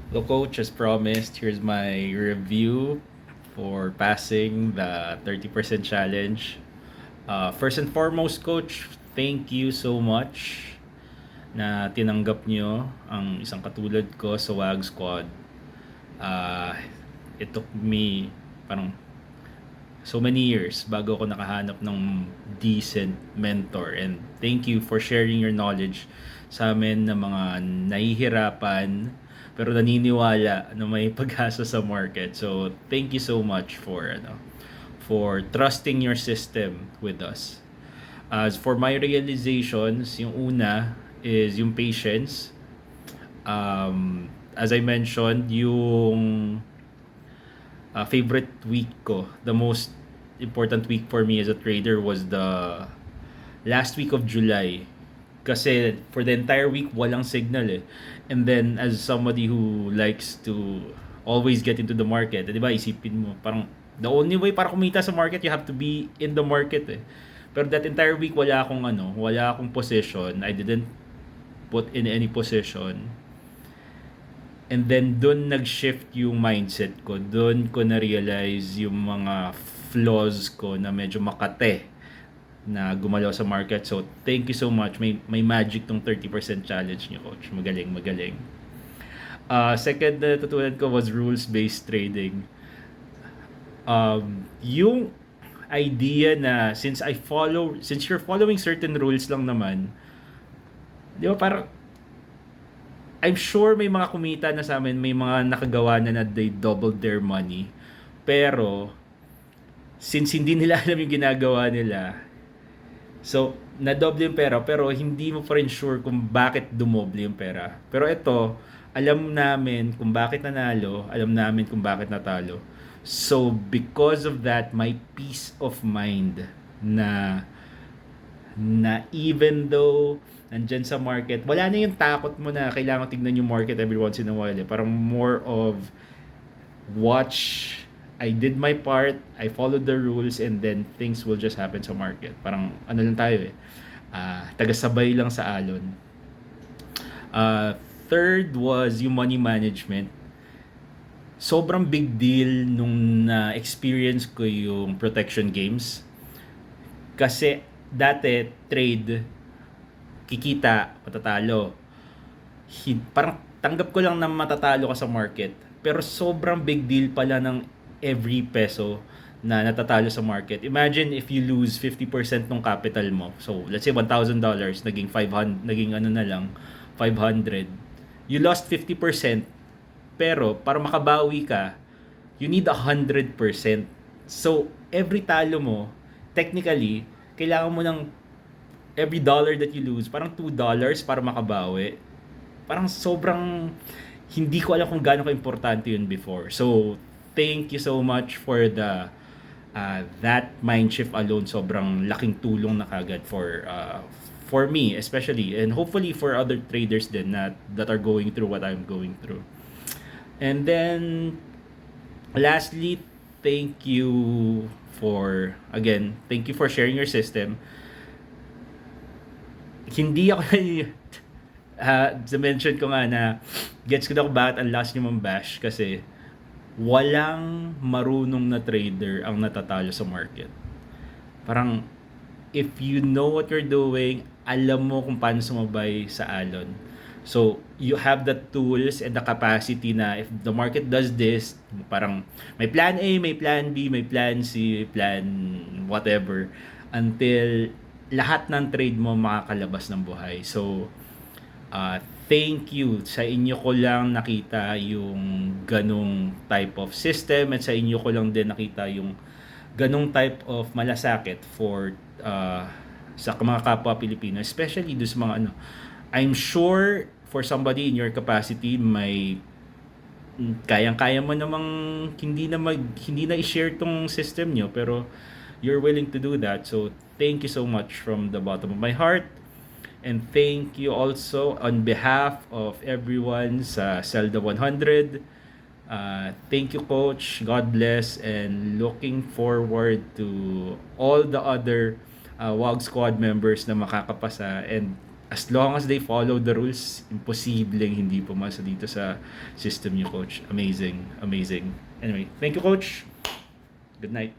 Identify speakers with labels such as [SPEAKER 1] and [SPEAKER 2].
[SPEAKER 1] Hello, coach. As promised, here's my review for passing the 30% challenge. First and foremost, coach, thank you so much na tinanggap nyo ang isang katulad ko sa WAG Squad. Uh, it took me parang so many years bago ako nakahanap ng decent mentor, and thank you for sharing your knowledge sa amin na mga nahihirapan pero naniniwala na may pag-asa sa market. So thank you so much for trusting your system with us. As for my realizations, yung una is yung patience. As I mentioned, yung favorite week ko, the most important week for me as a trader was the last week of July. Kasi for the entire week, walang signal eh. And then, as somebody who likes to always get into the market, di ba, isipin mo, parang the only way para kumita sa market, you have to be in the market eh. Pero that entire week, wala akong position. I didn't put in any position. And then doon nag-shift yung mindset ko. Doon ko na-realize yung mga flaws ko na medyo makate na gumalaw sa market. So thank you so much. May magic tong 30% challenge niyo, coach. Magaling, magaling. Second na tutunan ko was rules-based trading. Yung idea na since you're following certain rules lang naman, di ba parang I'm sure may mga kumita na sa amin, may mga nakagawa na they doubled their money. Pero, since hindi nila alam yung ginagawa nila, so, na-double yung pera, pero hindi mo pa rin sure kung bakit dumoble yung pera. Pero ito, alam namin kung bakit nanalo, alam namin kung bakit natalo. So, because of that, my peace of mind na even though nandyan sa market, wala na yung takot mo na kailangan tignan yung market every once in a while. Eh. Parang more of watch, I did my part, I followed the rules, and then things will just happen sa market. Parang ano lang tayo eh, tagasabay lang sa alon. Third was yung money management. Sobrang big deal nung na-experience ko yung protection games. Kasi dati trade, kikita, matatalo. Parang tanggap ko lang na matatalo ka sa market. Pero sobrang big deal pala ng every peso na natatalo sa market. Imagine if you lose 50% ng capital mo. So, let's say $1,000, naging 500, naging ano na lang, 500. You lost 50%, pero para makabawi ka, you need 100%. So, every talo mo, technically, kailangan mo ng every dollar that you lose, parang $2 para makabawi. Parang sobrang hindi ko alam kung gaano ka-importante yun before. So, thank you so much for that mind shift alone. Sobrang laking tulong na kagad for me especially, and hopefully for other traders din that are going through what I'm going through. And then, lastly, thank you for sharing your system. Hindi ako mention ko nga na gets ko na kung bakit ang last nyo bash, kasi walang marunong na trader ang natatalo sa market. Parang if you know what you're doing, alam mo kung paano sumabay sa alon. So, you have the tools and the capacity na if the market does this, parang may plan A, may plan B, may plan C, plan whatever, until lahat ng trade mo makakalabas ng buhay. So, thank you. Sa inyo ko lang nakita yung ganong type of system, at sa inyo ko lang din nakita yung ganong type of malasakit sa mga kapwa Pilipino, especially doon sa mga ano. I'm sure for somebody in your capacity, may kayang-kaya mo namang hindi na i-share tong system nyo, pero you're willing to do that. So thank you so much from the bottom of my heart. And thank you also on behalf of everyone sa Zelda 100. Thank you, Coach. God bless, and looking forward to all the other WAG squad members na makakapasa. And as long as they follow the rules, imposibleng hindi pumasa dito sa system niyo, coach. Amazing, amazing. Anyway, thank you, coach. Good night.